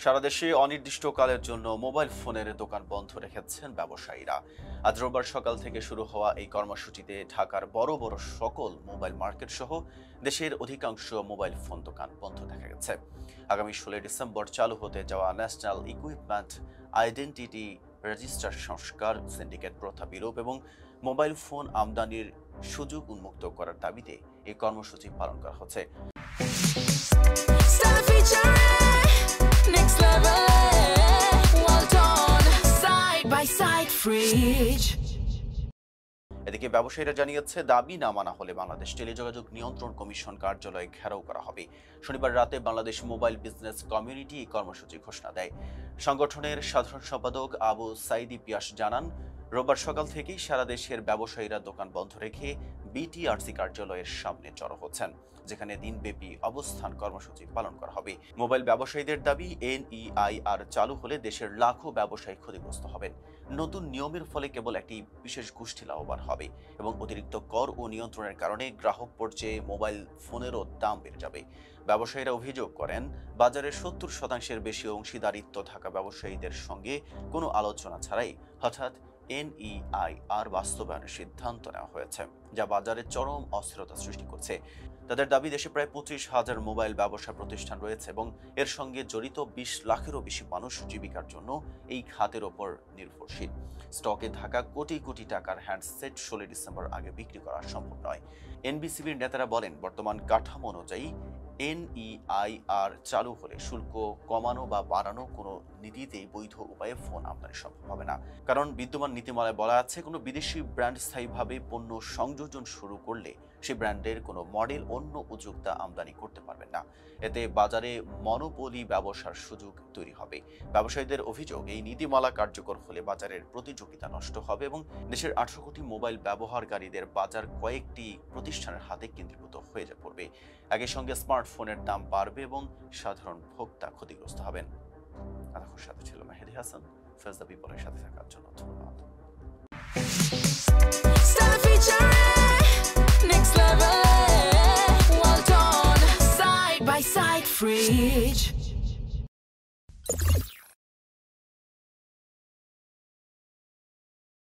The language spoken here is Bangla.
সারা দেশে অনির্দিষ্টকালের জন্য মোবাইল ফোনের দোকান বন্ধ রেখেছেন ব্যবসায়ীরা। আজ রোববার সকাল থেকে শুরু হওয়া এই কর্মসূচিতে ঢাকার বড় বড় সকল মোবাইল মার্কেট সহ দেশের অধিকাংশ মোবাইল ফোন দোকান বন্ধ দেখা গেছে। আগামী 16 ডিসেম্বর চালু হতে যাওয়া ন্যাশনাল ইকুইপমেন্ট আইডেন্টিটি রেজিস্টার সংস্কার, সিন্ডিকেট প্রথা বিলোপ এবং মোবাইল ফোন আমদানির সুযোগ উন্মুক্ত করার দাবিতে এই কর্মসূচি পালন করা হচ্ছে। এদিকে ব্যবসায়ীরা জানিয়েছে, দাবি না মানা হলে বাংলাদেশ টেলিযোগাযোগ নিয়ন্ত্রণ কমিশন কার্যালয়ে ঘেরাও করা হবে। শনিবার রাতে বাংলাদেশ মোবাইল বিজনেস কমিউনিটি এই কর্মসূচি ঘোষণা দেয়। সংগঠনের সাধারণ সম্পাদক আবু সাইদি পিয়াস জানান, রোববার সকাল থেকেই সারা দেশের ব্যবসায়ীরা দোকান বন্ধ রেখে বিটিআরসি কার্যালয়ের সামনে জড়ো হচ্ছেন, যেখানে দিনব্যাপী অবস্থান কর্মসূচি পালন করা হবে। মোবাইল ব্যবসায়ীদের দাবি, এনইআইআর চালু হলে দেশের লাখো ব্যবসায়ী ক্ষতিগ্রস্ত হবেন। নতুন নিয়মের ফলে কেবল একটি বিশেষ গোষ্ঠী লাভবান হবে এবং অতিরিক্ত কর ও নিয়ন্ত্রণের কারণে গ্রাহক পর্যায়ে মোবাইল ফোনেরও দাম বেড়ে যাবে। ব্যবসায়ীরা অভিযোগ করেন, বাজারের 70% বেশি অংশীদারিত্ব থাকা ব্যবসায়ীদের সঙ্গে কোনো আলোচনা ছাড়াই হঠাৎ এনইআইআর বাস্তবায়নের সিদ্ধান্ত নেওয়া হয়েছে, যা বাজারে চরম অস্থিরতা সৃষ্টি করছে। তাদের দাবি, দেশে প্রায় 25,000 মোবাইল ব্যবসা প্রতিষ্ঠান রয়েছে এবং এর সঙ্গে জড়িত 20 লাখেরও বেশি মানুষ জীবিকার জন্য এই খাতের ওপর নির্ভরশীল। স্টকে থাকা কোটি কোটি টাকার হ্যান্ডসেট 16 ডিসেম্বর আগে বিক্রি করা সম্ভব নয়। এনবিসিবির নেতারা বলেন, বর্তমান কাঠামো অনুযায়ী এনইআইআর চালু হলে শুল্ক কমানো বা বাড়ানো কোনো নীতিতেই বৈধ উপায়ে ফোন আমদানি সম্ভব হবে না। কারণ বিদ্যমান নীতিমালায় বলা আছে, কোনো বিদেশি ব্র্যান্ড স্থায়ীভাবে পণ্য সংযোজন শুরু করলে সেই ব্র্যান্ডের কোনো মডেল অন্য উদ্যোক্তা আমদানি করতে পারবেন না। এতে বাজারে মনোপলি ব্যবসার সুযোগ তৈরি হবে। ব্যবসায়ীদের অভিযোগ, এই নীতিমালা কার্যকর হলে বাজারের প্রতিযোগিতা নষ্ট হবে এবং দেশের 18 কোটি মোবাইল ব্যবহারকারীদের বাজার কয়েকটি প্রতিষ্ঠানের হাতে কেন্দ্রীভূত হয়ে পড়বে। একই সঙ্গে স্মার্টফোনের দাম বাড়বে এবং সাধারণ ভোক্তা ক্ষতিগ্রস্ত হবেন। এতক্ষণ সাথে ছিল মেহেদি হাসান। ফেজ দ্য পিপলের সাথে থাকার জন্য ধন্যবাদ। Side by side fridge.